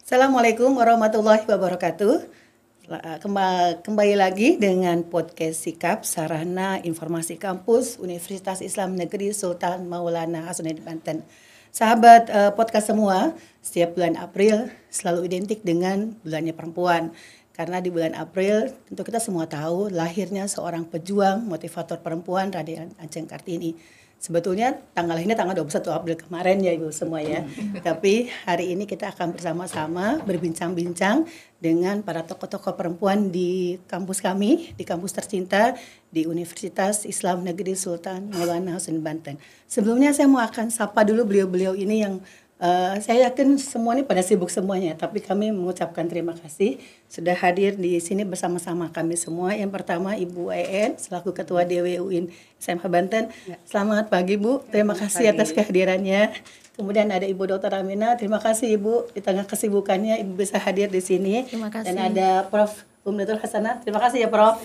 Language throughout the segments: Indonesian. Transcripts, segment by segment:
Assalamualaikum warahmatullahi wabarakatuh. Kembali lagi dengan podcast Sikap Sarana Informasi Kampus Universitas Islam Negeri Sultan Maulana Hasanuddin Banten. Sahabat podcast semua, setiap bulan April selalu identik dengan bulannya perempuan. Karena di bulan April tentu kita semua tahu lahirnya seorang pejuang motivator perempuan Raden Ajeng Kartini. Sebetulnya tanggal lahirnya tanggal 21 April kemarin ya Ibu semua ya. Tapi hari ini kita akan bersama-sama berbincang-bincang dengan para tokoh-tokoh perempuan di kampus kami, di kampus tercinta di Universitas Islam Negeri Sultan Maulana Hasanuddin Banten. Sebelumnya saya mau akan sapa dulu beliau-beliau ini yang saya yakin semua ini pada sibuk semuanya, tapi kami mengucapkan terima kasih sudah hadir di sini bersama-sama kami semua. Yang pertama Ibu EN selaku Ketua DW UIN SMH Banten. Selamat pagi Bu, terima kasih atas kehadirannya. Kemudian ada Ibu Dr. Amina, terima kasih Ibu di tengah kesibukannya Ibu bisa hadir di sini. Terima kasih. Dan ada Prof. Umdatul Hasanah, terima kasih ya Prof.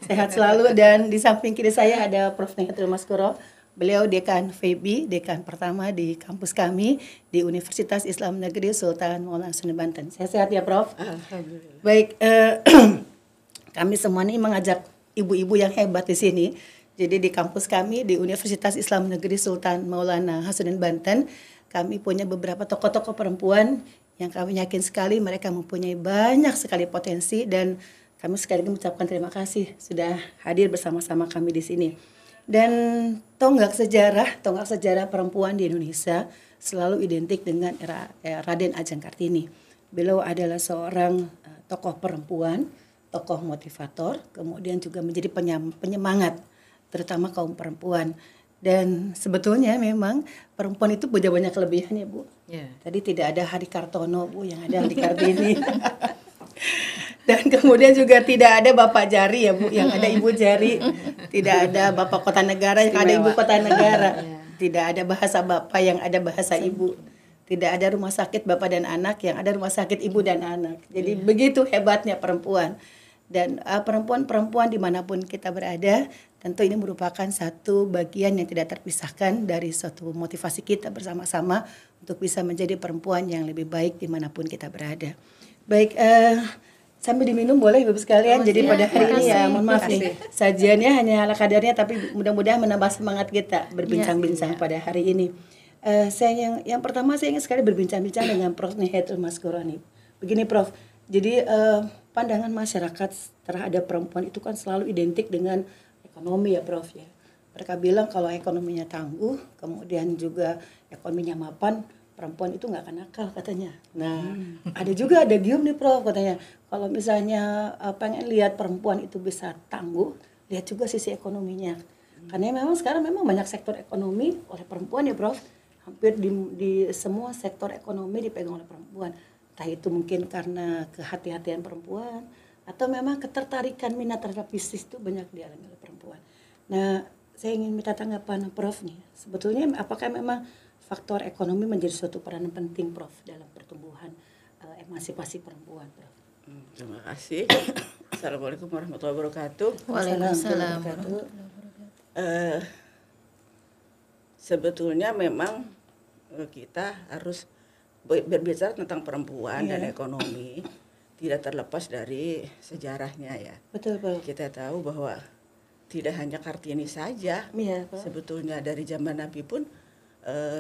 Sehat selalu. Dan di samping kiri saya ada Prof. Nihatul Maskuro. Beliau Dekan FEBI, Dekan pertama di kampus kami di Universitas Islam Negeri Sultan Maulana Hasanuddin Banten. Sehat ya Prof? Alhamdulillah. Baik, kami semua ini mengajak ibu-ibu yang hebat di sini. Jadi di kampus kami di Universitas Islam Negeri Sultan Maulana Hasanuddin Banten, kami punya beberapa tokoh-tokoh perempuan yang kami yakin sekali mereka mempunyai banyak sekali potensi, dan kami sekali lagi mengucapkan terima kasih sudah hadir bersama-sama kami di sini. Dan tonggak sejarah perempuan di Indonesia selalu identik dengan era Raden Ajeng Kartini. Beliau adalah seorang tokoh perempuan, tokoh motivator, kemudian juga menjadi penyemangat terutama kaum perempuan. Dan sebetulnya memang perempuan itu punya banyak kelebihan ya Bu. Yeah. Tadi tidak ada Hari Kartono Bu, yang ada Hari Kartini. Dan kemudian juga tidak ada Bapak Jari ya Bu, yang ada Ibu Jari. Tidak ada Bapak Kota Negara, yang ada Ibu Kota Negara. Tidak ada bahasa Bapak, yang ada bahasa Ibu. Tidak ada rumah sakit Bapak dan Anak, yang ada rumah sakit Ibu dan Anak. Jadi begitu hebatnya perempuan. Dan perempuan-perempuan dimanapun kita berada, tentu ini merupakan satu bagian yang tidak terpisahkan dari suatu motivasi kita bersama-sama untuk bisa menjadi perempuan yang lebih baik dimanapun kita berada. Baik, sambil diminum boleh Ibu sekalian. Jadi pada hari ini ya mohon maaf nih, sajiannya hanya ala kadarnya, tapi mudah-mudahan menambah semangat kita berbincang-bincang pada hari ini. Saya yang pertama saya ingin sekali berbincang-bincang dengan Prof. Nihatul Maskuro nih. Begini Prof, jadi pandangan masyarakat terhadap perempuan itu kan selalu identik dengan ekonomi ya Prof ya. Mereka bilang kalau ekonominya tangguh, kemudian juga ekonominya mapan, perempuan itu nggak akan nakal katanya. Nah, ada gium nih Prof katanya. Kalau misalnya pengen lihat perempuan itu bisa tangguh, lihat juga sisi ekonominya. Karena memang sekarang memang banyak sektor ekonomi oleh perempuan ya Prof. Hampir di semua sektor ekonomi dipegang oleh perempuan. Entah itu mungkin karena kehati-hatian perempuan atau memang ketertarikan minat terhadap bisnis itu banyak dialami oleh perempuan. Nah, saya ingin minta tanggapan Prof nih. Sebetulnya apakah memang faktor ekonomi menjadi suatu peranan penting Prof dalam pertumbuhan emansipasi perempuan Prof? Terima kasih. Assalamualaikum warahmatullahi wabarakatuh. Waalaikumsalam. Sebetulnya memang kita harus berbicara tentang perempuan dan ekonomi tidak terlepas dari sejarahnya ya. Betul Prof. Kita tahu bahwa tidak hanya Kartini saja, sebetulnya dari zaman Nabi pun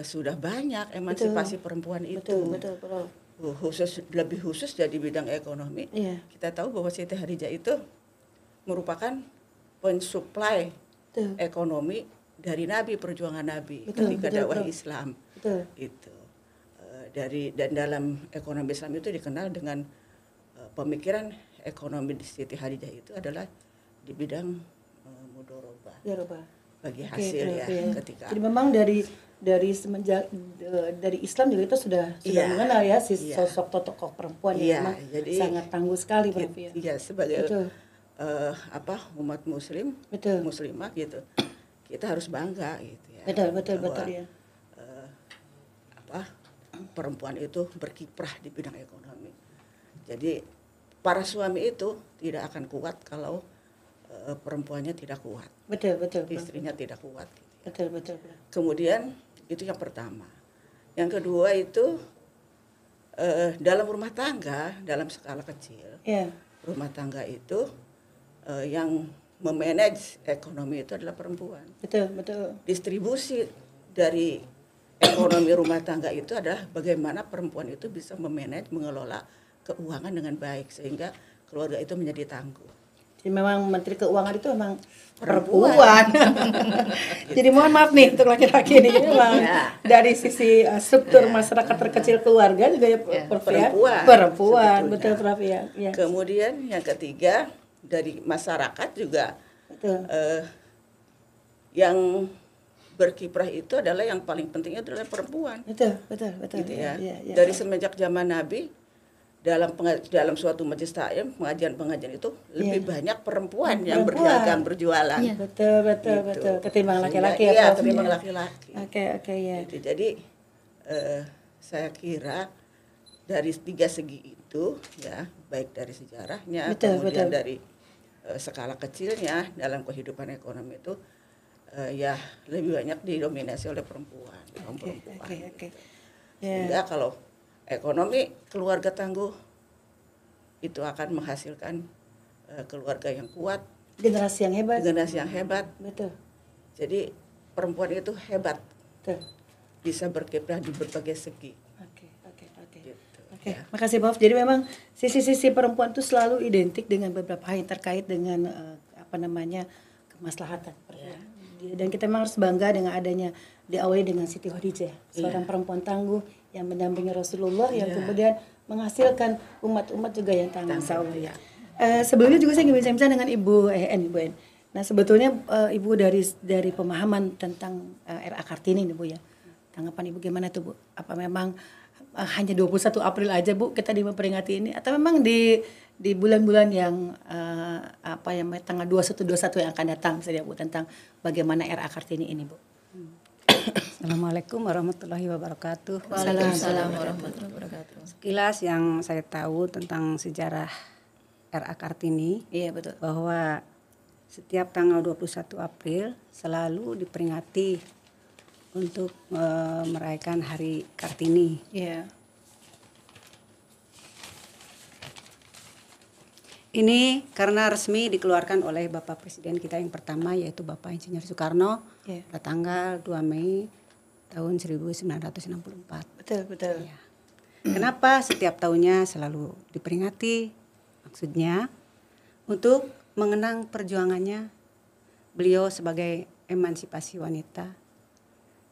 sudah banyak emansipasi perempuan itu. Betul Prof. Lebih khusus dari bidang ekonomi. Kita tahu bahwa Siti Khadijah itu merupakan pensuplai ekonomi dari Nabi, perjuangan Nabi ketika dakwah Islam. Itu. Dan dalam ekonomi Islam itu dikenal dengan pemikiran ekonomi di Siti Khadijah itu adalah di bidang mudharabah. Bagi hasil ketika. Jadi memang dari semenjak dari Islam juga itu sudah mengenal ya sosok tokoh perempuan yang memang jadi, sangat tangguh sekali Prof ya. Iya, sebagai umat muslim, muslimah gitu. Kita harus bangga gitu ya. Betul ya. Perempuan itu berkiprah di bidang ekonomi. Jadi para suami itu tidak akan kuat kalau perempuannya tidak kuat. Betul. Istrinya tidak kuat. Gitu ya. Betul. Kemudian itu yang pertama. Yang kedua itu dalam rumah tangga, dalam skala kecil, rumah tangga itu yang memanage ekonomi itu adalah perempuan. Betul, betul. Distribusi dari ekonomi rumah tangga itu adalah bagaimana perempuan itu bisa memanage, mengelola keuangan dengan baik sehingga keluarga itu menjadi tangguh. Jadi memang Menteri Keuangan itu memang perempuan. Jadi mohon maaf nih untuk laki-laki ini memang dari sisi struktur masyarakat terkecil keluarga juga ya perempuan. Betul Prof ya. Kemudian yang ketiga dari masyarakat juga yang berkiprah itu adalah yang paling pentingnya adalah perempuan. Betul. Gitu ya. Dari semenjak zaman Nabi dalam suatu majelis taklim pengajian itu lebih banyak perempuan yang berdagang berjualan. Betul gitu. Ketimbang laki-laki ya. Ketimbang laki-laki. Oke ya. Gitu. Jadi saya kira dari 3 segi itu ya, baik dari sejarahnya, kemudian dari skala kecilnya dalam kehidupan ekonomi itu ya lebih banyak didominasi oleh perempuan. Oke. Sehingga kalau ekonomi keluarga tangguh itu akan menghasilkan keluarga yang kuat, generasi yang hebat. Betul. Jadi perempuan itu hebat. Betul. Bisa berkiprah di berbagai segi. Oke. Makasih Prof. Jadi memang sisi-sisi perempuan itu selalu identik dengan beberapa hal yang terkait dengan kemaslahatan. Dan kita memang harus bangga dengan adanya diawali dengan Siti Khadijah, seorang perempuan tangguh yang mendampingi Rasulullah yang kemudian menghasilkan umat-umat juga yang tangguh. Sebelumnya juga saya ingin bincang dengan Ibu En. Nah sebetulnya Ibu dari pemahaman tentang RA Kartini nih Bu ya. Tanggapan Ibu gimana tuh Bu? Apa memang hanya 21 April aja Bu kita memperingati ini atau memang di bulan-bulan yang tanggal 21 yang akan datang misalnya Bu tentang bagaimana RA Kartini ini Bu? Assalamualaikum warahmatullahi wabarakatuh. Waalaikumsalam warahmatullahi wabarakatuh. Sekilas yang saya tahu tentang sejarah RA Kartini, betul. Bahwa setiap tanggal 21 April selalu diperingati untuk merayakan Hari Kartini. Ini karena resmi dikeluarkan oleh Bapak Presiden kita yang pertama yaitu Bapak Insinyur Soekarno pada tanggal 2 Mei tahun 1964. Betul. Ya. Kenapa setiap tahunnya selalu diperingati? Maksudnya untuk mengenang perjuangannya beliau sebagai emansipasi wanita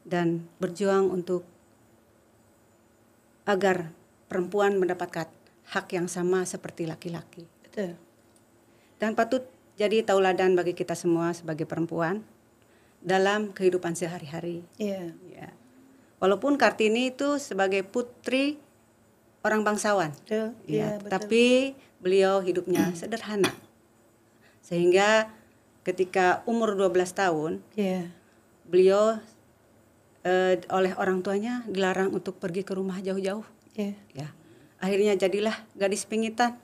dan berjuang untuk agar perempuan mendapatkan hak yang sama seperti laki-laki. Betul. Dan patut jadi tauladan bagi kita semua sebagai perempuan dalam kehidupan sehari-hari. Ya. Walaupun Kartini itu sebagai putri orang bangsawan, betul. Tapi beliau hidupnya sederhana. Sehingga ketika umur 12 tahun, beliau oleh orang tuanya dilarang untuk pergi ke rumah jauh-jauh. Akhirnya jadilah gadis pingitan.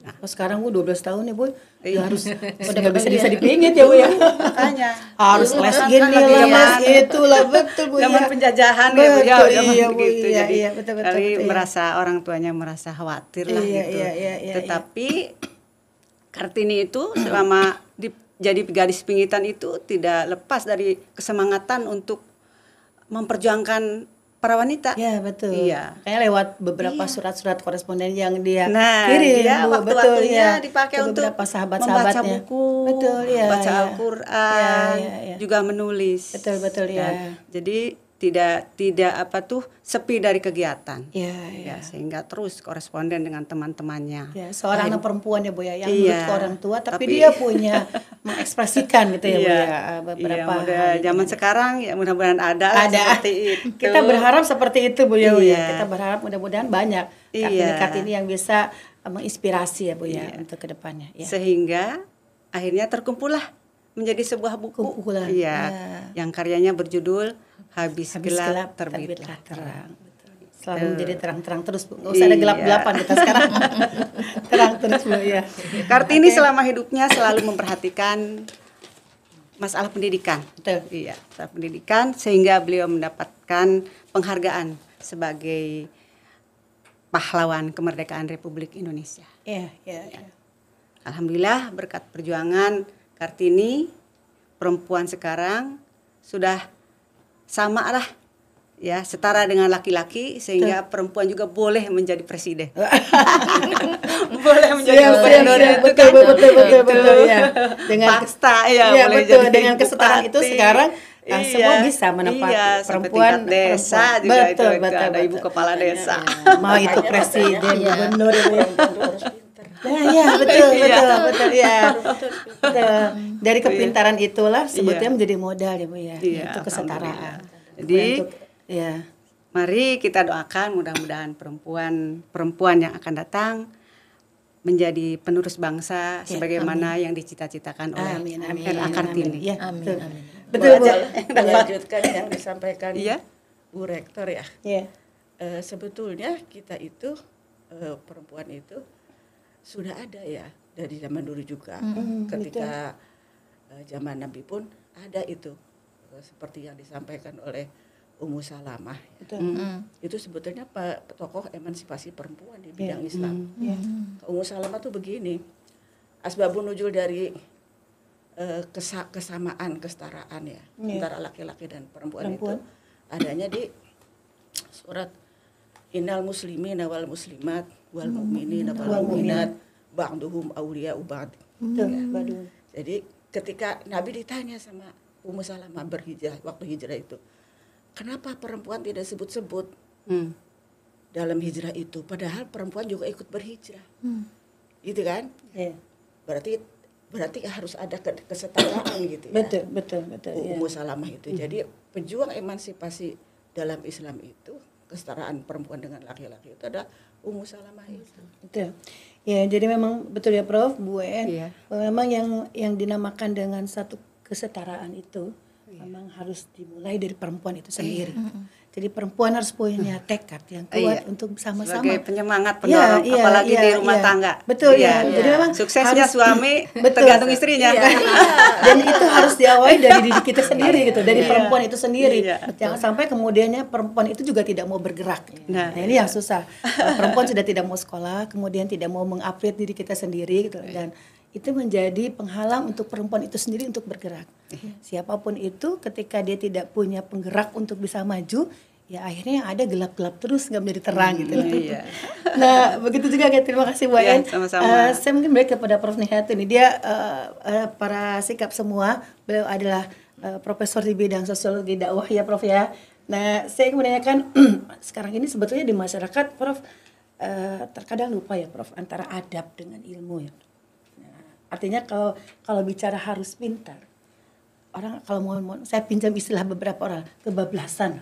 Nah, sekarang Bu 12 tahun ya Bu, ya harus udah bisa dipingit ya Bu ya. Makanya harus les gini lah, itulah betul Bu. Zaman penjajahan ya Bu ya, begitu. Jadi betul. merasa orang tuanya merasa khawatir lah gitu. Tetapi Kartini itu selama jadi gadis pingitan itu tidak lepas dari kesemangatan untuk memperjuangkan para wanita. Ya betul. Iya. Kayak lewat beberapa surat-surat koresponden yang dia kirim. Dia waktu-waktunya dipakai untuk sahabat-sahabatnya. Membaca buku, baca Al-Quran, juga menulis. Betul ya. Jadi tidak sepi dari kegiatan. Sehingga terus koresponden dengan teman-temannya. Seorang anak perempuan ya Bu ya, yang menurut orang tua tapi dia punya mengekspresikan gitu ya Bu ya beberapa zaman sekarang ya mudah-mudahan ada seperti itu. Kita berharap seperti itu Bu ya. Kita berharap mudah-mudahan banyak Kartini yang bisa menginspirasi ya Bu ya untuk kedepannya. Sehingga akhirnya terkumpullah menjadi sebuah buku yang karyanya berjudul Habis gelap terbitlah terang. Selalu menjadi terang-terang terus Bu. Nggak usah ada gelap-gelapan kita sekarang. Terang terus Bu ya. Kartini selama hidupnya selalu memperhatikan masalah pendidikan. Betul. Masalah pendidikan sehingga beliau mendapatkan penghargaan sebagai pahlawan kemerdekaan Republik Indonesia. Iya. Alhamdulillah berkat perjuangan Kartini, perempuan sekarang sudah sama lah ya, setara dengan laki-laki, sehingga perempuan juga boleh menjadi presiden. Boleh menjadi gubernur itu kan. Betul ya. Dengan fakta ya, boleh betul, jadi dengan kesetaraan itu sekarang semua bisa menempati perempuan desa juga itu ada ibu kepala desa. Mau itu presiden, gubernur ya. Betul ya. Dari kepintaran itulah sebetulnya menjadi modal ya Bu ya. Itu kesetaraan. Jadi mari kita doakan mudah-mudahan perempuan yang akan datang menjadi penerus bangsa sebagaimana yang dicita-citakan oleh R.A. Kartini. Amin. Betul Bu. Melanjutkan yang disampaikan Bu Rektor ya. Sebetulnya kita itu perempuan itu sudah ada ya dari zaman dulu juga. Ketika zaman Nabi pun ada itu, seperti yang disampaikan oleh Ummu Salamah. Itu sebetulnya tokoh emansipasi perempuan di bidang Islam. Ummu Salamah tuh begini, asbabun nuzul dari kesamaan, kesetaraan ya antara laki-laki dan perempuan itu adanya di surat Innal muslimina wal muslimat wal mu'minina wal mu'minat ba'duhum awliya'u ba'd. Jadi ketika Nabi ditanya sama Ummu Salamah waktu hijrah itu, kenapa perempuan tidak sebut-sebut dalam hijrah itu, padahal perempuan juga ikut berhijrah. Gitu kan? Berarti harus ada kesetaraan gitu ya. Betul. Ummu Salamah itu. Jadi pejuang emansipasi dalam Islam itu, kesetaraan perempuan dengan laki-laki itu ada Ummu Salamah itu. Betul. Ya, jadi memang betul ya Prof, Bu En. Memang yang dinamakan dengan satu kesetaraan itu memang harus dimulai dari perempuan itu sendiri. Jadi perempuan harus punya tekad yang kuat untuk sama-sama sebagai penyemangat pendorong, apalagi di rumah tangga. Betul ya. Jadi memang suksesnya suami tergantung istrinya. Dan itu harus diawali dari diri kita sendiri gitu, dari perempuan itu sendiri. Jangan sampai kemudiannya perempuan itu juga tidak mau bergerak. Nah, ini yang susah. Perempuan sudah tidak mau sekolah, kemudian tidak mau mengupgrade diri kita sendiri gitu, dan itu menjadi penghalang untuk perempuan itu sendiri untuk bergerak. Siapapun itu ketika dia tidak punya penggerak untuk bisa maju, ya akhirnya yang ada gelap-gelap terus, nggak menjadi terang gitu. Nah begitu juga, terima kasih Bu En. Saya mungkin balik kepada Prof Nihat ini, dia para sikap semua, beliau adalah profesor di bidang sosiologi dakwah ya Prof ya. Nah saya ingin menanyakan sekarang ini sebetulnya di masyarakat Prof terkadang lupa ya Prof antara adab dengan ilmu ya. Artinya kalau bicara harus pintar, orang kalau mau saya pinjam istilah beberapa orang, kebablasan.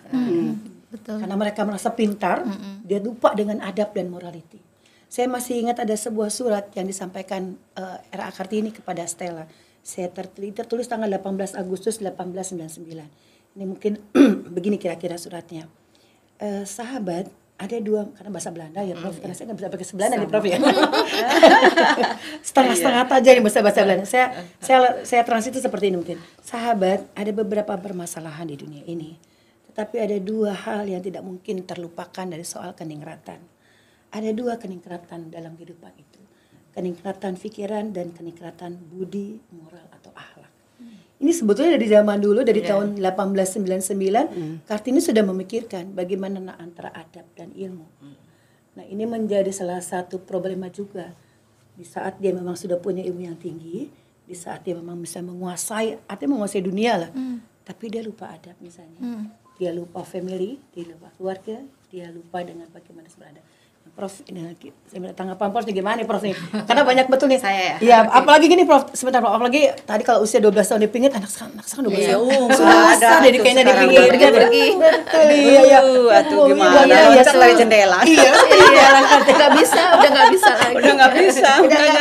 Betul. Karena mereka merasa pintar, dia lupa dengan adab dan morality. Saya masih ingat ada sebuah surat yang disampaikan R.A. Kartini kepada Stella. Saya tertulis tanggal 18 Agustus 1899. Ini mungkin begini kira-kira suratnya. Sahabat, ada dua, karena bahasa Belanda ya Prof, karena saya nggak bisa pakai Belanda nih Prof ya. Setengah-setengah aja nih bahasa Belanda. Saya translate seperti ini mungkin. Sahabat, ada beberapa permasalahan di dunia ini, tetapi ada dua hal yang tidak mungkin terlupakan dari soal keningratan. Ada dua keningratan dalam kehidupan itu, keningratan pikiran dan keningratan budi, moral atau akhlak. Ini sebetulnya dari zaman dulu, dari tahun 1899, Kartini sudah memikirkan bagaimana antara adab dan ilmu. Nah ini menjadi salah satu problema juga. Di saat dia memang sudah punya ilmu yang tinggi, di saat dia memang bisa menguasai, artinya menguasai dunia lah, tapi dia lupa adab misalnya. Dia lupa family, dia lupa keluarga, dia lupa dengan bagaimana berada. Prof, ini saya minta tanggapan Prof gimana nih Prof nih? Karena banyak betul nih. Saya. Iya, apalagi gini Prof, sebentar Prof, apalagi tadi kalau usia 12 tahun dipingit, anak sekarang 12 tahun. Sudah ada jadi kayaknya dipingit pergi. Betul. Iya. Atuh gimana? Loncat dari jendela. Iya, Udah nggak bisa lagi. Udah nggak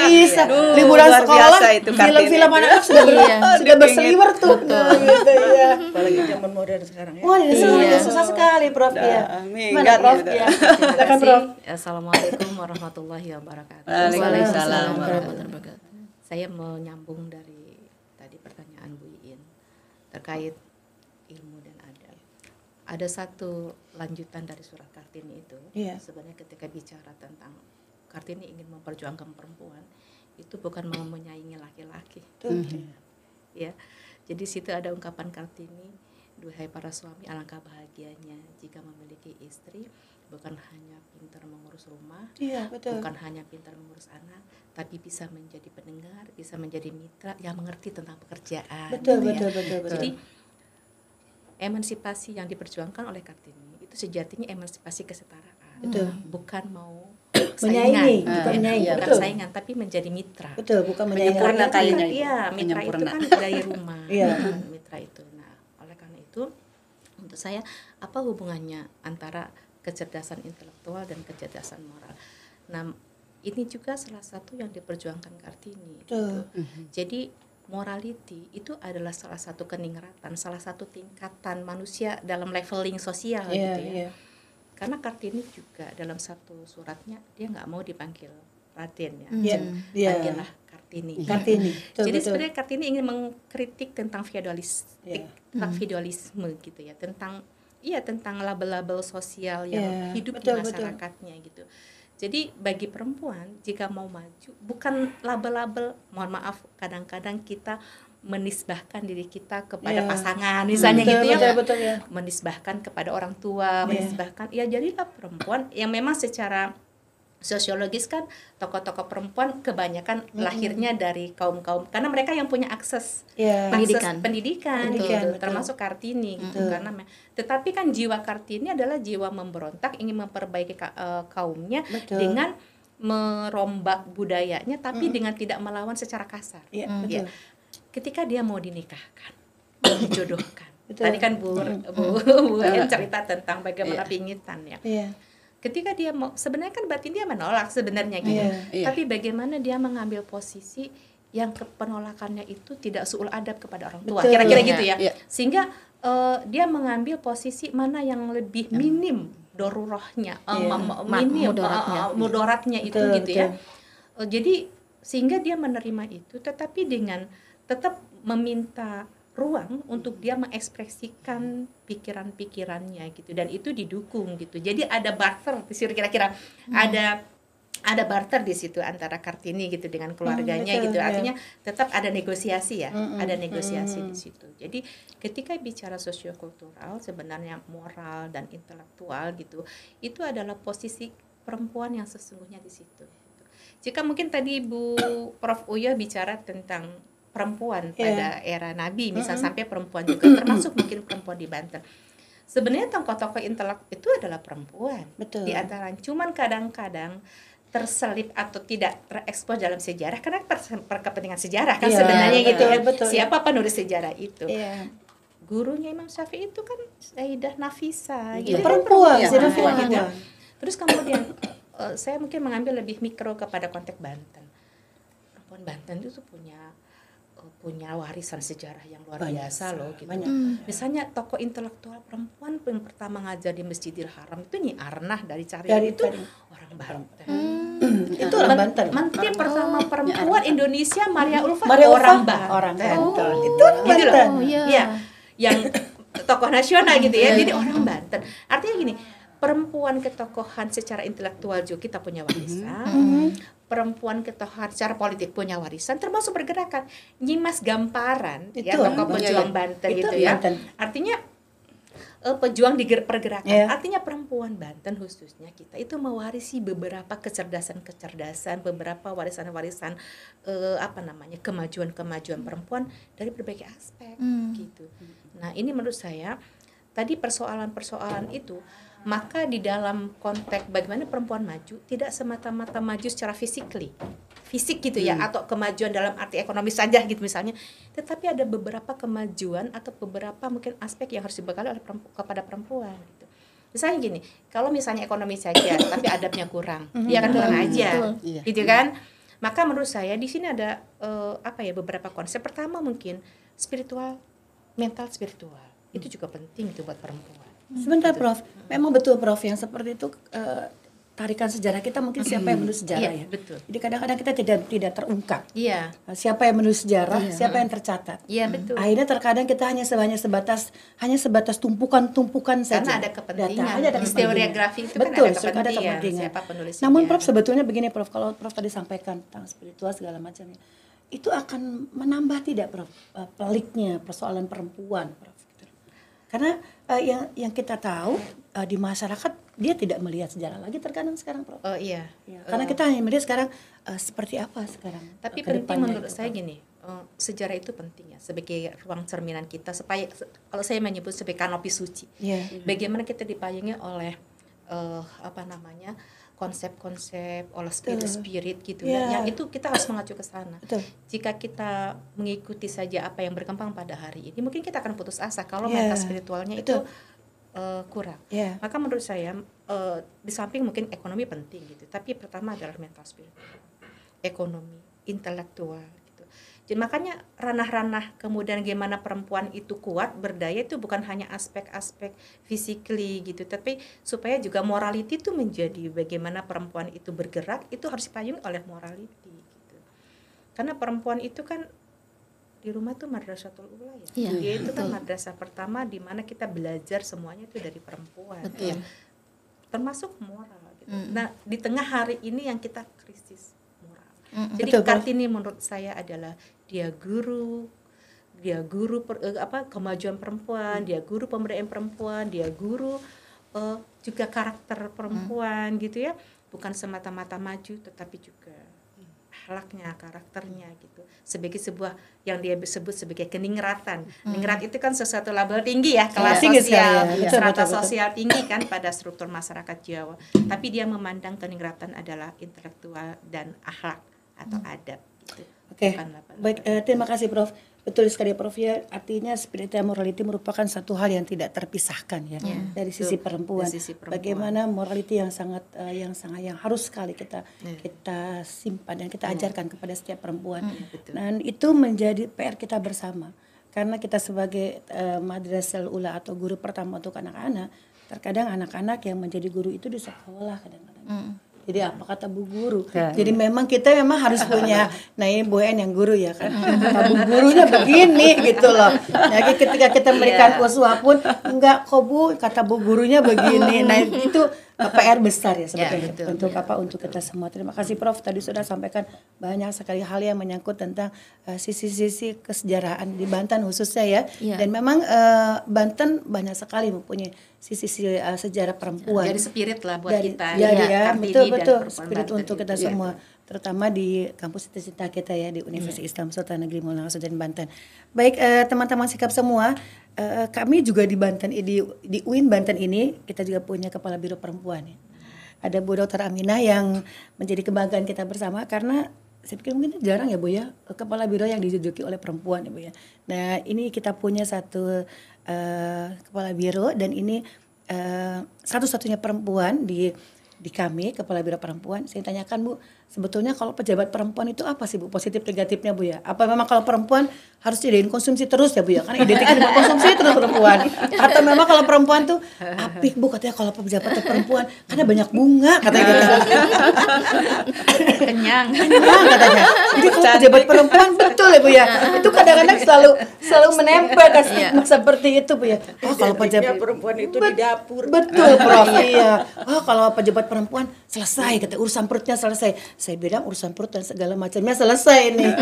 bisa. Liburan sekolah, itu film-film anak sudah berseliwer tuh. Gitu ya. Apalagi zaman modern sekarang ya. Wah, ini susah sekali Prof ya. Mana Prof ya? Silakan Prof. Assalamualaikum warahmatullahi wabarakatuh. Waalaikumsalam warahmatullahi wabarakatuh. Saya menyambung dari tadi pertanyaan Bu Iin terkait ilmu dan adab. ada satu lanjutan dari surat Kartini itu. Sebenarnya ketika bicara tentang Kartini ingin memperjuangkan perempuan, itu bukan mau menyaingi laki-laki. Ya, jadi situ ada ungkapan Kartini, duhai para suami, alangkah bahagianya jika memiliki istri bukan hanya pintar mengurus rumah, bukan hanya pintar mengurus anak, tapi bisa menjadi pendengar, bisa menjadi mitra yang mengerti tentang pekerjaan. Betul. Jadi emansipasi yang diperjuangkan oleh Kartini itu sejatinya emansipasi kesetaraan, bukan mau menyaingi, bukan saingan, tapi menjadi mitra. Bukan menyempurnakan kayaknya. Iya, mitra itu kan dari rumah. Mitra itu. Nah, oleh karena itu, untuk saya apa hubungannya antara kecerdasan intelektual dan kecerdasan moral? Nah, ini juga salah satu yang diperjuangkan Kartini. Gitu. Jadi morality itu adalah salah satu keningratan, salah satu tingkatan manusia dalam leveling sosial gitu ya. Karena Kartini juga dalam satu suratnya dia nggak mau dipanggil Raden ya, panggillah Kartini. Jadi sebenarnya Kartini ingin mengkritik tentang feodalisme gitu ya, tentang label-label sosial yang hidup di masyarakatnya gitu. Jadi bagi perempuan jika mau maju bukan label-label, mohon maaf kadang-kadang kita menisbahkan diri kita kepada pasangan misalnya gitu ya, menisbahkan kepada orang tua, menisbahkan jadilah perempuan yang memang secara sosiologis kan tokoh-tokoh perempuan kebanyakan lahirnya dari kaum-kaum karena mereka yang punya akses pendidikan gitu, termasuk Kartini gitu. Karena tetapi kan jiwa Kartini adalah jiwa memberontak, ingin memperbaiki kaumnya dengan merombak budayanya tapi dengan tidak melawan secara kasar. Ketika dia mau dinikahkan, mau dijodohkan. Tadi kan Bu En cerita tentang bagaimana pingitan ya. Ketika dia mau, sebenarnya kan batin dia menolak sebenarnya gitu. Tapi bagaimana dia mengambil posisi yang penolakannya itu tidak suul adab kepada orang tua. Kira-kira gitu ya. Sehingga dia mengambil posisi mana yang lebih minim dorurahnya, mudaratnya itu gitu ya. Jadi sehingga dia menerima itu tetapi dengan tetap meminta ruang untuk dia mengekspresikan pikiran-pikirannya gitu, dan itu didukung gitu. Jadi ada barter di situ kira-kira ada barter di situ antara Kartini gitu dengan keluarganya gitu. Artinya tetap ada negosiasi ya, ada negosiasi di situ. Jadi ketika bicara sosiokultural sebenarnya moral dan intelektual gitu, itu adalah posisi perempuan yang sesungguhnya di situ. Jika mungkin tadi Bu Prof Uya bicara tentang perempuan pada era Nabi, misal sampai perempuan juga, termasuk mungkin perempuan di Banten. Sebenarnya tokoh-tokoh intelek itu adalah perempuan. Di antara, cuman kadang-kadang terselip atau tidak terekspos dalam sejarah karena perkepentingan sejarah kan sebenarnya gitu ya. Siapa penulis sejarah itu? Gurunya Imam Syafi'i itu kan Sayyidah Nafisa, gitu. Perempuan. Gitu. Terus kemudian saya mungkin mengambil lebih mikro kepada konteks Banten. Perempuan Banten itu punya warisan sejarah yang luar biasa loh gitu. Misalnya tokoh intelektual perempuan yang pertama ngajar di Masjidil Haram itu Nyi Arnah dari Carian itu orang Banten. Itu orang Banten. Menteri pertama perempuan Indonesia Maria Ulfa orang Banten. Itu orang Banten. Iya. Yang tokoh nasional gitu ya. Jadi orang Banten. Artinya gini, perempuan ketokohan secara intelektual juga kita punya warisan. Perempuan ketokohan secara politik punya warisan, termasuk pergerakan. Nyimas Gamparan, ya tokoh pejuang Banten gitu ya. Artinya pejuang di pergerakan. Artinya perempuan Banten khususnya kita itu mewarisi beberapa kecerdasan, beberapa warisan-warisan kemajuan perempuan dari berbagai aspek gitu. Nah, ini menurut saya tadi persoalan-persoalan itu, maka di dalam konteks bagaimana perempuan maju tidak semata-mata maju secara fisik gitu ya, atau kemajuan dalam arti ekonomi saja gitu misalnya, tetapi ada beberapa kemajuan atau beberapa mungkin aspek yang harus dibekali oleh kepada perempuan gitu. Misalnya gini, kalau misalnya ekonomi saja tapi adabnya kurang, ya kan kurang aja, gitu kan? Maka menurut saya di sini ada beberapa konsep. Pertama mungkin spiritual, mental spiritual itu juga penting itu buat perempuan. Sebentar Prof, memang betul Prof yang seperti itu tarikan sejarah kita mungkin siapa yang menulis sejarah ya. Betul. Jadi kadang-kadang kita tidak terungkap. Iya. Siapa yang menulis sejarah, siapa yang tercatat. Iya, betul. Akhirnya terkadang kita hanya sebatas tumpukan saja. Karena ada kepentingan. Ada historiografi itu betul, kan ada kepentingan. Siapa penulis sejarah. Namun Prof, sebetulnya begini Prof, kalau Prof tadi sampaikan tentang spiritual segala macamnya, itu akan menambah tidak Prof peliknya persoalan perempuan Prof? Karena yang kita tahu di masyarakat dia tidak melihat sejarah lagi terkadang sekarang Prof. Oh iya. Karena kita hanya melihat sekarang seperti apa sekarang. Tapi penting menurut saya gini, sejarah itu penting ya sebagai ruang cerminan kita supaya kalau saya menyebut sebagai kanopi suci. Bagaimana kita dipayungi oleh konsep-konsep oleh spirit gitu ya. Yang itu kita harus mengacu ke sana. Jika kita mengikuti saja apa yang berkembang pada hari ini, mungkin kita akan putus asa kalau mental spiritualnya itu kurang. Maka menurut saya di samping mungkin ekonomi penting gitu, tapi pertama adalah mental spiritual, ekonomi, intelektual gitu. Jadi makanya ranah-ranah kemudian gimana perempuan itu kuat berdaya itu bukan hanya aspek-aspek physically gitu, tapi supaya juga morality itu menjadi bagaimana perempuan itu bergerak itu harus dipayungi oleh morality gitu. Karena perempuan itu kan di rumah tuh madrasatul ula ya. Dia itu kan madrasah pertama di mana kita belajar semuanya itu dari perempuan. Ya. Termasuk moral gitu. Nah, di tengah hari ini yang kita krisis moral. Jadi Kartini menurut saya adalah dia guru kemajuan perempuan, dia guru pemberdayaan perempuan, dia guru juga karakter perempuan gitu ya. Bukan semata-mata maju tetapi juga akhlaknya, karakternya gitu. Sebagai sebuah yang dia sebut sebagai keningratan. Ningrat itu kan sesuatu label tinggi ya, kelas sosial, strata sosial tinggi kan pada struktur masyarakat Jawa. Tapi dia memandang keningratan adalah intelektual dan akhlak atau adab gitu. Oke. Baik, terima kasih Prof. Betul sekali Prof ya, artinya spiritual morality merupakan satu hal yang tidak terpisahkan ya dari sisi perempuan. Bagaimana morality yang harus sekali kita simpan dan kita ajarkan kepada setiap perempuan. Dan itu menjadi PR kita bersama. Karena kita sebagai madrasah ula atau guru pertama untuk anak-anak, terkadang anak-anak yang menjadi guru itu di sekolah kadang-kadang. Jadi apa kata Bu Guru? Jadi memang kita harus punya, nah ini Bu En yang guru ya kan, kata Bu Gurunya begini gitu loh. Nah ketika kita memberikan uswah pun, enggak kok Bu, kata Bu Gurunya begini. Nah itu PR besar ya sebetulnya untuk kita semua. Terima kasih Prof, tadi sudah sampaikan banyak sekali hal yang menyangkut tentang sisi-sisi kesejarahan di Banten khususnya ya. Dan memang Banten banyak sekali mempunyai sisi sejarah perempuan. Jadi spirit lah buat kita. Betul spirit untuk kita semua, terutama di kampus cita-cita kita ya di Universitas Islam Sultan Negeri Maulana Nasruddin Banten. Baik teman-teman sikap semua, kami juga di Banten di UIN Banten ini kita juga punya kepala biro perempuan ya. Ada Bu Dr. Aminah yang menjadi kebanggaan kita bersama karena saya pikir mungkin jarang ya Bu ya kepala biro yang diduduki oleh perempuan ya Bu ya. Nah ini kita punya satu kepala biro dan ini satu-satunya perempuan di kami kepala biro perempuan. Saya tanyakan Bu, sebetulnya kalau pejabat perempuan itu apa sih Bu positif negatifnya Bu ya? Apa memang kalau perempuan harus dijadiin konsumsi terus ya Bu ya? Karena identiknya dengan konsumsi terus perempuan. Atau memang kalau perempuan tuh apik Bu katanya kalau pejabat perempuan karena banyak bunga katanya gitu. Kenyang katanya. Jadi kalau pejabat perempuan betul ya Bu ya. Itu kadang-kadang selalu menempel stigma seperti itu Bu ya. Oh kalau pejabat perempuan itu di dapur. Betul Prof. Iya. Oh kalau pejabat perempuan selesai kata urusan perutnya selesai. Saya bilang urusan perut dan segala macamnya selesai nih.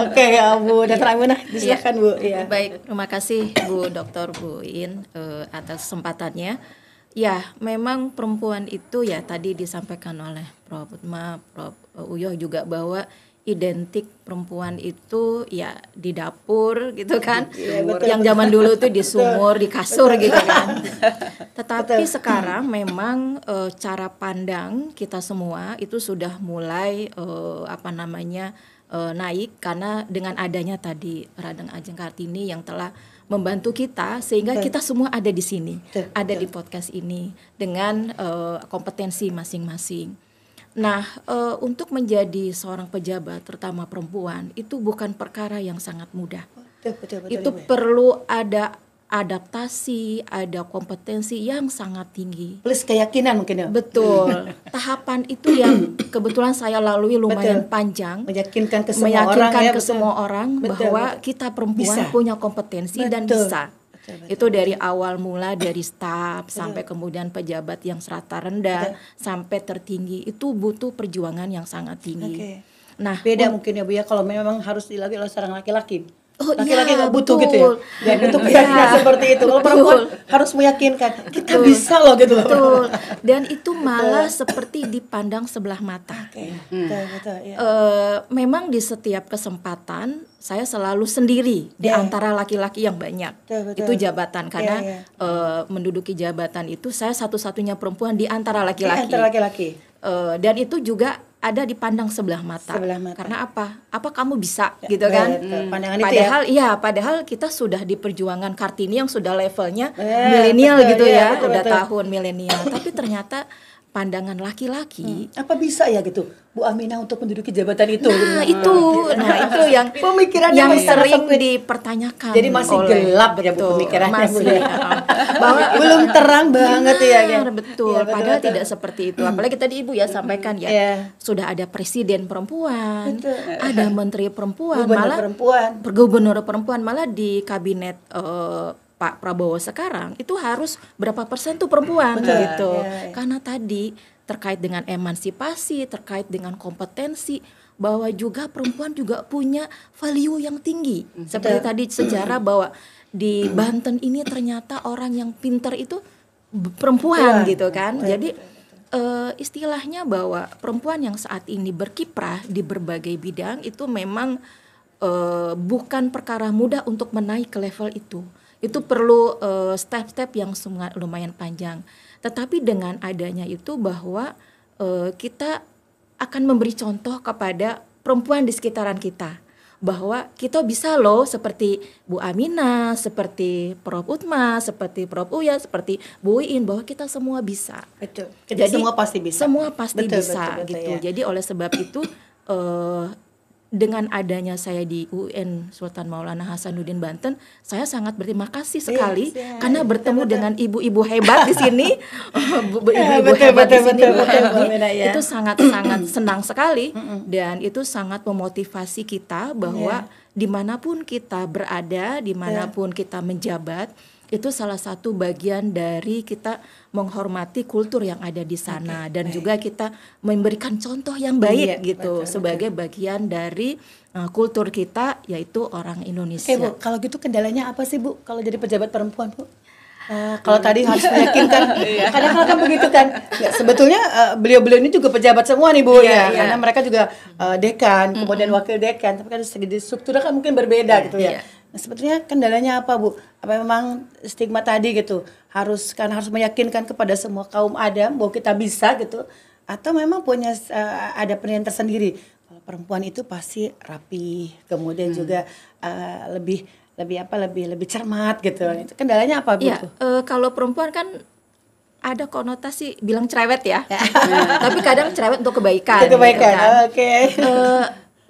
Oke ya Bu Dr. Aminah silakan Bu. Ya. Baik, terima kasih Bu Dr. Bu In atas kesempatannya. Ya, memang perempuan itu ya tadi disampaikan oleh Prof. Utma, Prof. Uyoh juga bahwa identik perempuan itu ya di dapur gitu kan. Yang zaman dulu tuh di sumur, di kasur gitu kan. Tetapi sekarang memang cara pandang kita semua itu sudah mulai naik karena dengan adanya tadi Radeng Ajeng Kartini yang telah membantu kita sehingga kita semua ada di sini, ada di podcast ini dengan kompetensi masing-masing. Nah, untuk menjadi seorang pejabat, terutama perempuan, itu bukan perkara yang sangat mudah. Betul, itu perlu ada adaptasi, ada kompetensi yang sangat tinggi. Plus keyakinan mungkin ya. Betul. Tahapan itu yang kebetulan saya lalui lumayan panjang. Meyakinkan ke semua orang ya, ke semua orang bahwa kita perempuan punya kompetensi dan bisa. Itu dari awal mula dari staf sampai kemudian pejabat yang serata rendah sampai tertinggi itu butuh perjuangan yang sangat tinggi. Nah, beda mungkin ya Bu ya kalau memang harus dilalui oleh seorang laki-laki. Oh, laki-laki nggak betul. butuh gitu ya, nggak butuh keyakinan seperti itu. Kalau perempuan harus meyakinkan kita bisa loh gitu loh. Betul. Dan itu malah seperti dipandang sebelah mata. Betul, ya. Memang di setiap kesempatan saya selalu sendiri di antara laki-laki yang banyak. Itu jabatan karena menduduki jabatan itu saya satu-satunya perempuan di antara laki-laki. Dan itu juga ada dipandang sebelah mata. Karena apa? Apa kamu bisa gitu kan? Padahal kita sudah di perjuangan Kartini yang sudah levelnya milenial gitu ya, udah tahun milenial. Tapi ternyata pandangan laki-laki apa bisa ya gitu Bu Aminah untuk menduduki jabatan itu? Nah itu yang pemikiran yang sering dipertanyakan. Jadi masih gelap ya Bu pemikirannya. Masih bahwa belum terang banget ya. Betul. Padahal tidak seperti itu. Apalagi tadi Ibu ya sampaikan ya sudah ada presiden perempuan, ada menteri perempuan, gubernur perempuan, malah di kabinet Pak Prabowo sekarang itu harus berapa persen tuh perempuan gitu. Karena tadi terkait dengan emansipasi, terkait dengan kompetensi, bahwa juga perempuan juga punya value yang tinggi. Seperti tadi sejarah bahwa di Banten ini ternyata orang yang pintar itu perempuan gitu kan. Jadi istilahnya bahwa perempuan yang saat ini berkiprah di berbagai bidang itu memang bukan perkara mudah untuk menaik ke level itu. Itu perlu step-step yang lumayan panjang. Tetapi dengan adanya itu bahwa kita akan memberi contoh kepada perempuan di sekitaran kita. Bahwa kita bisa loh seperti Bu Aminah, seperti Prof Utma, seperti Prof Uya, seperti Bu Iin, bahwa kita semua bisa. Betul. Jadi semua pasti bisa. Semua pasti bisa gitu. Ya. Jadi oleh sebab itu dengan adanya saya di UN Sultan Maulana Hasanuddin Banten, saya sangat berterima kasih sekali karena bertemu dengan ibu-ibu hebat di sini, ibu-ibu hebat di sini, itu sangat-sangat senang sekali dan itu sangat memotivasi kita bahwa dimanapun kita berada, dimanapun kita menjabat, itu salah satu bagian dari kita menghormati kultur yang ada di sana dan juga kita memberikan contoh yang baik gitu sebagai bagian dari kultur kita yaitu orang Indonesia. Oke Bu, kalau gitu kendalanya apa sih Bu kalau jadi pejabat perempuan Bu? Kalau tadi harus meyakinkan, kadang-kadang kan begitu kan. Ya, sebetulnya beliau-beliau ini juga pejabat semua nih Bu karena mereka juga dekan, kemudian wakil dekan, tapi kan segi strukturnya kan mungkin berbeda gitu ya. Nah, sebetulnya kendalanya apa Bu? Apa memang stigma tadi gitu harus meyakinkan kepada semua kaum Adam bahwa kita bisa gitu, atau memang punya ada penilaian tersendiri kalau perempuan itu pasti rapi, kemudian juga lebih cermat gitu. Itu kendalanya apa Bu? Kalau perempuan kan ada konotasi bilang cerewet ya, tapi kadang cerewet untuk kebaikan. Gitu kan.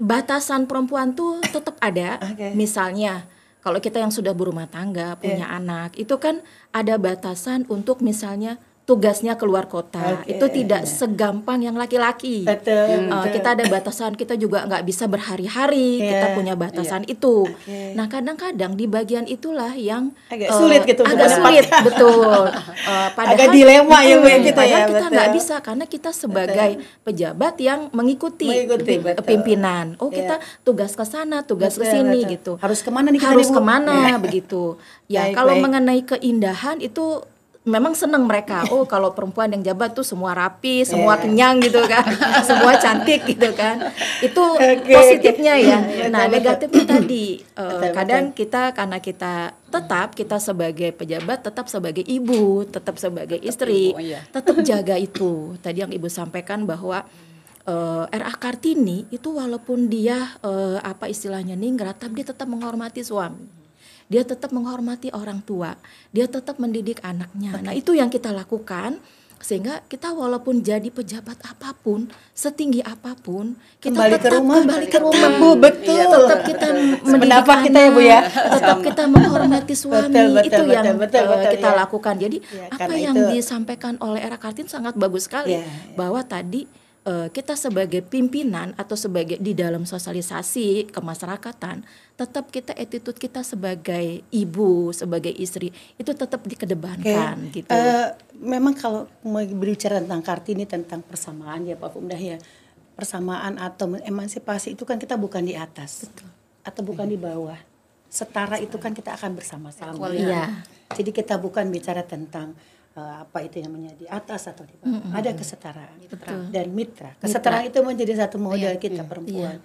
Batasan perempuan tuh tetap ada. Misalnya kalau kita yang sudah berumah tangga, punya anak, itu kan ada batasan untuk misalnya tugasnya keluar kota. Itu tidak segampang yang laki-laki. Betul. Kita ada batasan, kita juga nggak bisa berhari-hari, kita punya batasan itu. Nah kadang-kadang di bagian itulah yang agak sulit gitu. Agak sulit, betul. Padahal agak dilema ya kita padahal kita nggak bisa karena kita sebagai pejabat yang mengikuti pimpinan. Kita tugas ke sana, tugas ke sini gitu. Harus kemana nih? Harus kemana begitu. Ya kalau mengenai keindahan itu memang senang mereka. Kalau perempuan yang jabat tuh semua rapi, semua kenyang gitu kan, semua cantik gitu kan. Itu positifnya ya. Nah negatifnya tadi kadang kita karena kita sebagai pejabat, tetap sebagai ibu, tetap sebagai istri, tetap jaga itu. Tadi yang Ibu sampaikan bahwa R.A. Kartini itu walaupun dia istilahnya ningrat, tapi dia tetap menghormati suami. Dia tetap menghormati orang tua, dia tetap mendidik anaknya. Nah itu yang kita lakukan Sehingga kita walaupun jadi pejabat apapun, setinggi apapun, kita kembali tetap ke rumah, kembali ke rumah. Bu, betul. Iya, tetap kita mendidik kita ya, Bu, ya. tetap kita menghormati suami. Betul, itu yang betul, kita ya. lakukan. Jadi Ya, apa yang disampaikan oleh Era Kartini sangat bagus sekali, bahwa tadi kita sebagai pimpinan atau sebagai di dalam sosialisasi kemasyarakatan, tetap kita attitude kita sebagai ibu, sebagai istri itu tetap dikedepankan gitu. Memang kalau mau berbicara tentang Kartini, tentang persamaan ya Pak Fumdah ya, persamaan atau emansipasi itu kan kita bukan di atas. Betul. Atau bukan di bawah. Setara itu kan kita akan bersama-sama. Iya. Jadi kita bukan bicara tentang apa itu namanya di atas atau di bawah. Ada kesetaraan dan mitra. Kesetaraan itu menjadi satu modal kita perempuan.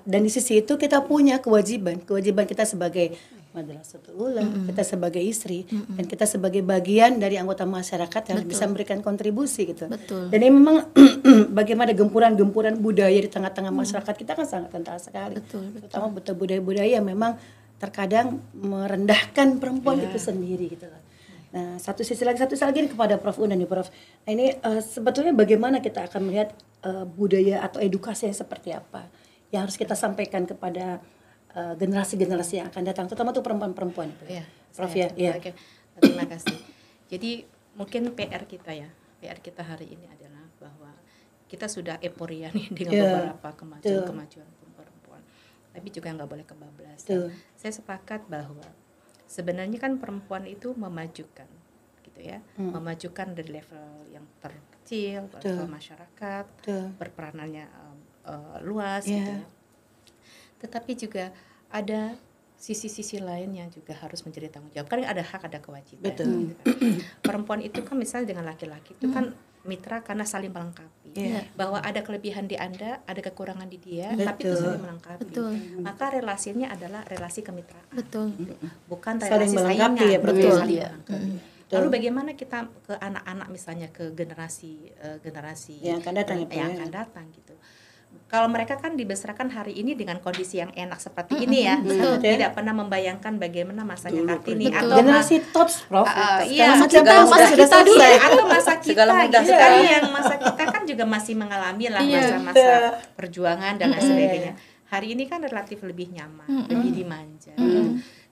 Dan di sisi itu kita punya kewajiban kita sebagai madrasatul ula, kita sebagai istri, dan kita sebagai bagian dari anggota masyarakat yang bisa memberikan kontribusi gitu. Dan ini memang bagaimana gempuran-gempuran budaya di tengah-tengah masyarakat kita kan sangat kental sekali. Terutama budaya-budaya yang memang terkadang merendahkan perempuan itu sendiri gitu. Nah, satu sisi lagi kepada Prof Una nih Prof. Nah, ini sebetulnya bagaimana kita akan melihat budaya atau edukasi yang seperti apa yang harus kita sampaikan kepada generasi-generasi yang akan datang, terutama untuk perempuan-perempuan itu. Ya, Prof ya. Oke. Terima kasih. Jadi mungkin PR kita hari ini adalah bahwa kita sudah euforia nih dengan beberapa kemajuan perempuan, tapi juga nggak boleh kebablasan. Saya sepakat bahwa sebenarnya kan perempuan itu memajukan, gitu ya, memajukan dari level yang terkecil, level masyarakat, berperanannya luas, gitu ya. Tetapi juga ada sisi-sisi lain yang juga harus menjadi tanggung jawab. Kan ada hak, ada kewajiban. Gitu kan. Perempuan itu kan misalnya dengan laki-laki itu kan mitra karena saling melengkapi. Bahwa ada kelebihan di Anda, ada kekurangan di dia, tapi itu saling melengkapi. Maka relasinya adalah relasi kemitraan. Bukan relasi saingan. Saling melengkapi. Lalu bagaimana kita ke anak-anak misalnya, ke generasi yang akan datang gitu. Kalau mereka kan dibesarkan hari ini dengan kondisi yang enak seperti ini ya, tidak pernah membayangkan bagaimana masanya Kartini atau generasi tots, Prof. Masa kita dulu atau masa kita gitu kan, yang masa kita kan juga masih mengalami lah masa-masa perjuangan dan lain sebagainya. Hari ini kan relatif lebih nyaman, lebih dimanja.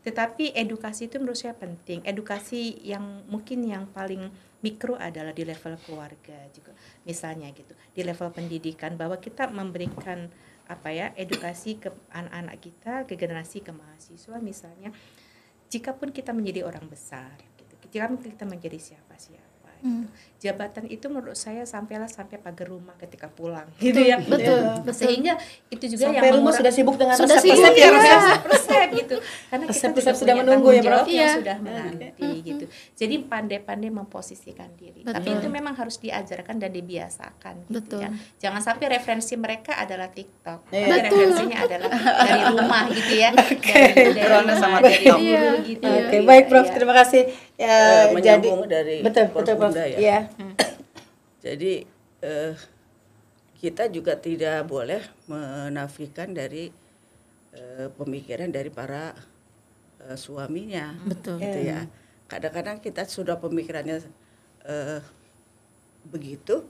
Tetapi edukasi itu menurut saya penting. Edukasi yang mungkin yang paling mikro adalah di level keluarga juga, misalnya gitu, di level pendidikan, bahwa kita memberikan edukasi ke anak-anak kita, ke generasi, ke mahasiswa misalnya. Jikapun kita menjadi orang besar, gitu, jikapun kita menjadi siapa-siapa, gitu. Jabatan itu menurut saya sampai pagar rumah ketika pulang, gitu ya. Betul. Sehingga itu juga sampai yang rumah sudah sibuk dengan resep gitu. Karena kita juga sudah punya menunggu ya, Prof. yang sudah menanti gitu. Jadi pandai-pandai memposisikan diri. Tapi itu memang harus diajarkan dan dibiasakan, gitu ya. Jangan sampai referensi mereka adalah TikTok. Tapi referensinya adalah dari rumah gitu ya. Dari sama TikTok gitu. Oke, baik Prof, terima kasih. Menyambung dari betul Prof. Ya. Jadi kita juga tidak boleh menafikan dari pemikiran dari para suaminya, gitu ya. Kadang-kadang kita sudah pemikirannya begitu,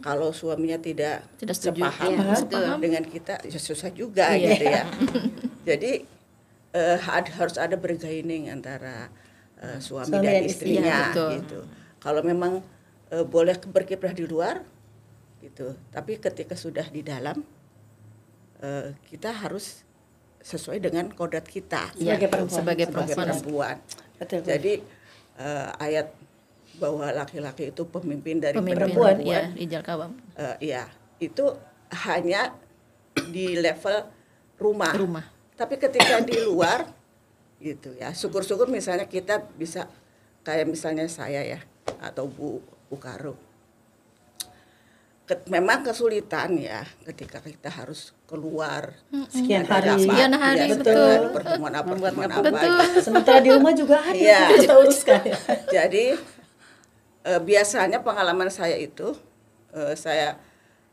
kalau suaminya tidak sepaham dengan kita, ya susah juga gitu ya. Jadi harus ada bargaining antara suami dan istrinya, gitu. Kalau memang boleh berkiprah di luar, gitu. Tapi ketika sudah di dalam, kita harus sesuai dengan kodrat kita sebagai perempuan. Betul. Jadi ayat bahwa laki-laki itu pemimpin dari perempuan, Rijal Qawwam. itu hanya di level rumah. Tapi ketika di luar, gitu ya. Syukur-syukur misalnya kita bisa kayak misalnya saya ya, atau Bu Karung. Memang kesulitan ya ketika kita harus keluar sekian hari, betul. Pertemuan apa. Sementara di rumah juga ada yang kita uruskan. Jadi biasanya pengalaman saya itu saya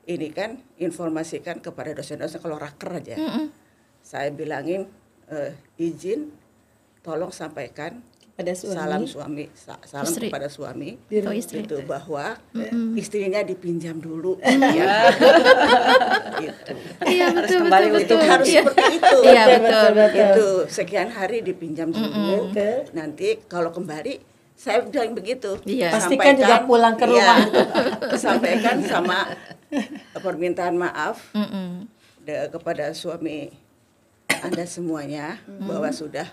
ini kan informasikan kepada dosen-dosen kalau raker aja. Saya bilangin izin tolong sampaikan pada suami. Salam kepada suami istri. itu bahwa istrinya dipinjam dulu ya. Gitu. Iya betul Itu betul. harus seperti itu. Iya betul. Itu sekian hari dipinjam dulu. Nanti kalau kembali saya bilang begitu. Iya. Pastikan juga pulang ke rumah. Sampaikan sama permintaan maaf kepada suami Anda semuanya bahwa sudah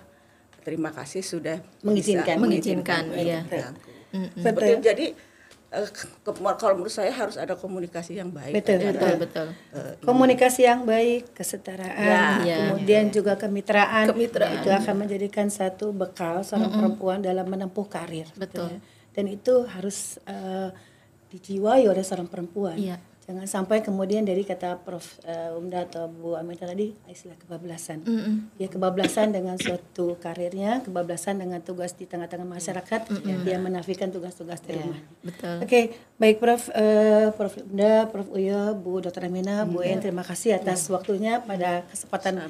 terima kasih sudah mengizinkan iya. Seperti jadi kalau menurut saya harus ada komunikasi yang baik. Betul. Komunikasi yang baik, kesetaraan, kemudian juga kemitraan. Itu akan menjadikan satu bekal seorang perempuan dalam menempuh karir. Betul. Gitu ya. Dan itu harus dijiwai oleh seorang perempuan. Iya. Jangan sampai kemudian dari kata Prof. Umda atau Bu Amita tadi istilah kebablasan. Ya kebablasan dengan suatu karirnya, kebablasan dengan tugas di tengah-tengah masyarakat, dia menafikan tugas-tugas di rumah. Betul. Oke, baik Prof. Prof. Umda, Prof. Uyo, Bu Dr. Amina, Bu En, terima kasih atas waktunya pada kesempatan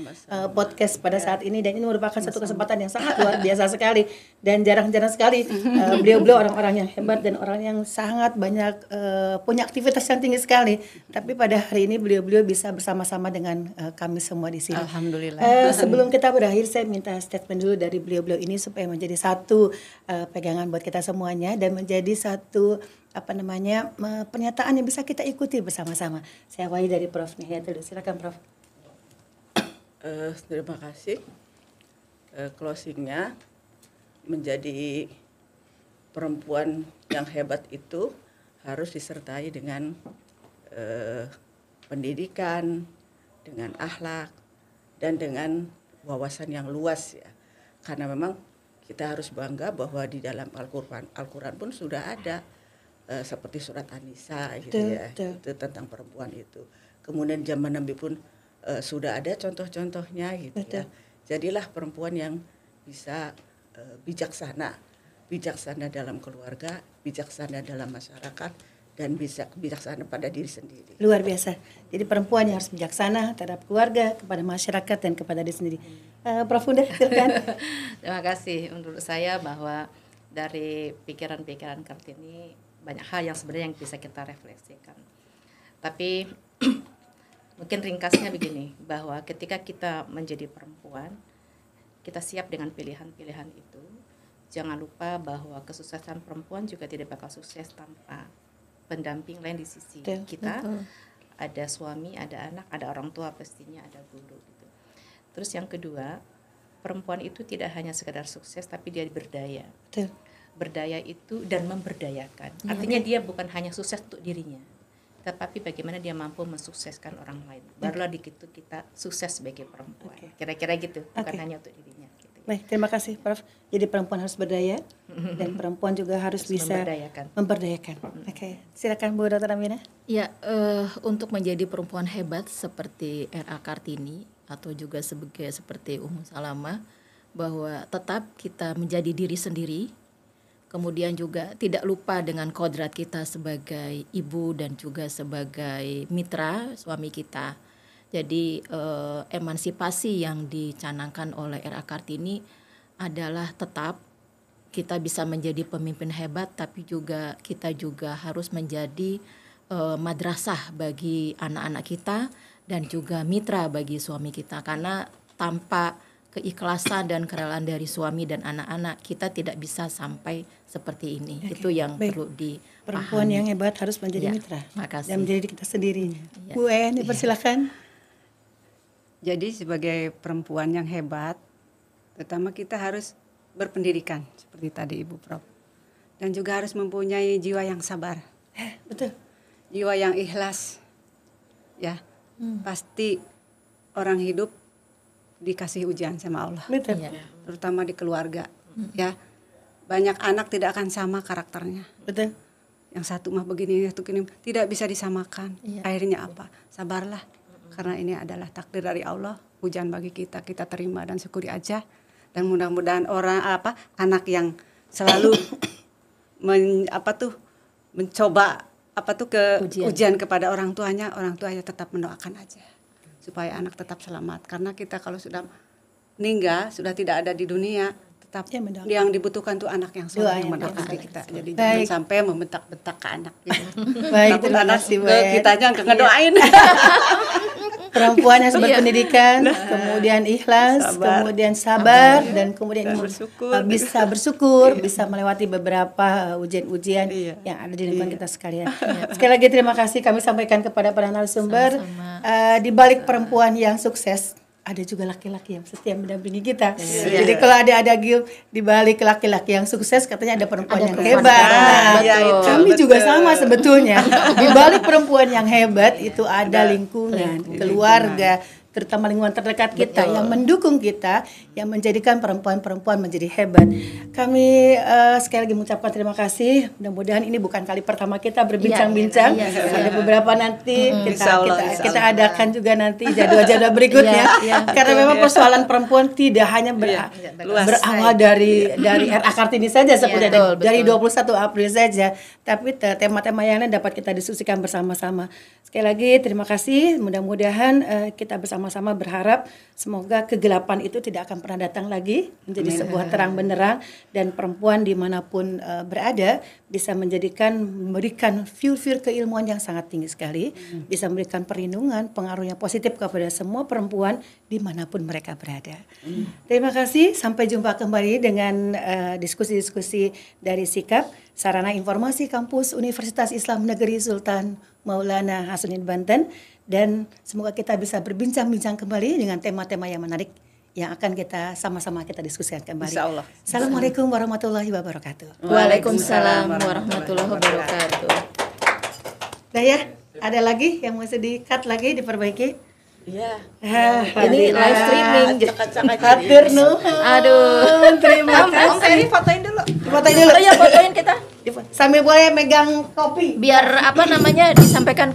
podcast pada saat ini, dan ini merupakan satu kesempatan yang sangat luar biasa sekali dan jarang-jarang sekali beliau-beliau orang-orang yang hebat dan orang yang sangat banyak punya aktivitas yang tinggi sekali. Tapi pada hari ini beliau-beliau bisa bersama-sama dengan kami semua di sini. Alhamdulillah. Sebelum kita berakhir, saya minta statement dulu dari beliau-beliau ini supaya menjadi satu pegangan buat kita semuanya dan menjadi satu pernyataan yang bisa kita ikuti bersama-sama. Saya awali dari Prof. Nih ya dulu. Silakan Prof. Terima kasih. Closingnya, menjadi perempuan yang hebat itu harus disertai dengan pendidikan, dengan akhlak, dan dengan wawasan yang luas ya. Karena memang kita harus bangga bahwa di dalam Al-Quran pun sudah ada seperti surat An-Nisa gitu ya, itu tentang perempuan itu. Kemudian zaman Nabi pun sudah ada contoh-contohnya gitu ya. Jadilah perempuan yang bisa bijaksana dalam keluarga, bijaksana dalam masyarakat, dan bisa bijaksana pada diri sendiri. Luar biasa. Jadi perempuan yang harus bijaksana terhadap keluarga, kepada masyarakat, dan kepada diri sendiri. Prof. Unda, silakan. Terima kasih. Menurut saya bahwa dari pikiran-pikiran Kartini banyak hal yang sebenarnya yang bisa kita refleksikan. Tapi mungkin ringkasnya begini, bahwa ketika kita menjadi perempuan, kita siap dengan pilihan-pilihan itu. Jangan lupa bahwa kesuksesan perempuan juga tidak bakal sukses tanpa pendamping lain di sisi kita. Ada suami, ada anak, ada orang tua, pastinya ada guru gitu. Terus yang kedua, perempuan itu tidak hanya sekedar sukses tapi dia berdaya. Berdaya itu dan memberdayakan. Artinya dia bukan hanya sukses untuk dirinya, tetapi bagaimana dia mampu mensukseskan orang lain. Barulah di situ kita sukses sebagai perempuan. Kira-kira gitu, bukan hanya untuk dirinya. Baik, terima kasih Prof. Jadi perempuan harus berdaya dan perempuan juga harus bisa memberdayakan. Oke, silakan Bu Dr. Amina. Ya, untuk menjadi perempuan hebat seperti R.A. Kartini atau juga seperti Ummu Salamah, bahwa tetap kita menjadi diri sendiri, kemudian juga tidak lupa dengan kodrat kita sebagai ibu dan juga sebagai mitra suami kita. Jadi emansipasi yang dicanangkan oleh R.A. Kartini adalah tetap kita bisa menjadi pemimpin hebat, tapi juga kita juga harus menjadi madrasah bagi anak-anak kita dan juga mitra bagi suami kita. Karena tanpa keikhlasan dan kerelaan dari suami dan anak-anak, kita tidak bisa sampai seperti ini. Itu yang perlu dipahami. Perempuan yang hebat harus menjadi mitra dan menjadi kita sendiri. Bu En, dipersilakan. Jadi sebagai perempuan yang hebat, pertama kita harus berpendidikan seperti tadi Ibu Prof. Dan juga harus mempunyai jiwa yang sabar. Betul. Jiwa yang ikhlas. Ya. Pasti orang hidup dikasih ujian sama Allah. Betul. Terutama di keluarga. Ya. Banyak anak tidak akan sama karakternya. Betul. Yang satu mah begini, yang satu begini, tidak bisa disamakan. Akhirnya apa? Sabarlah. Karena ini adalah takdir dari Allah, ujian bagi kita, kita terima dan syukuri aja. Dan mudah-mudahan anak yang selalu mencoba ujian kepada orang tuanya tetap mendoakan aja supaya anak tetap selamat. Karena kita kalau sudah meninggal, sudah tidak ada di dunia, tetap Ya, mendoakan. yang dibutuhkan tuh anak yang soleh yang mendekati kita. Jadi jangan sampai membentak-bentak ke anak gitu. Baik, Takut terima anak kasih, Bu. kitanya nggak ngedoain. Perempuan yang berpendidikan, kemudian ikhlas, kemudian sabar, dan kemudian bisa bersyukur, bisa melewati beberapa ujian-ujian yang ada di lingkungan kita sekalian. Sekali lagi terima kasih kami sampaikan kepada para narasumber. Di balik perempuan yang sukses, ada juga laki-laki yang setia mendampingi kita. Jadi kalau ada Gil, di balik laki-laki yang sukses katanya ada perempuan yang hebat. Kami juga sama sebetulnya. Di balik perempuan yang hebat itu ada lingkungan, keluarga, terutama lingkungan terdekat kita yang mendukung kita, yang menjadikan perempuan-perempuan menjadi hebat. Kami sekali lagi mengucapkan terima kasih. Mudah-mudahan ini bukan kali pertama kita berbincang-bincang. Ada beberapa nanti kita adakan juga nanti jadwal-jadwal berikutnya. Karena memang persoalan perempuan tidak hanya berawal dari RA Kartini saja sebenarnya, dari 21 April saja, tapi tema-tema yang lain dapat kita diskusikan bersama-sama. Sekali lagi terima kasih. Mudah-mudahan kita bersama-sama berharap semoga kegelapan itu tidak akan pernah datang lagi, menjadi sebuah terang benderang, dan perempuan dimanapun berada bisa memberikan view-view keilmuan yang sangat tinggi sekali, bisa memberikan perlindungan, pengaruh yang positif kepada semua perempuan dimanapun mereka berada. Terima kasih, sampai jumpa kembali dengan diskusi-diskusi dari Sikap, Sarana Informasi Kampus Universitas Islam Negeri Sultan Maulana Hasanuddin Banten, dan semoga kita bisa berbincang-bincang kembali dengan tema-tema yang menarik yang akan kita sama-sama kita diskusikan kembali. Insya Allah. Assalamualaikum warahmatullahi wabarakatuh. Waalaikumsalam warahmatullahi wabarakatuh. Nah ya, ada lagi yang mesti di-cut lagi, diperbaiki? Iya. Ini live streaming. Hatur nuhun. Aduh, terima kasih. Om Ferry fotoin dulu. Fotoin dulu. Oh ya, fotoin kita. Sambil boleh megang kopi. Biar apa namanya disampaikan ke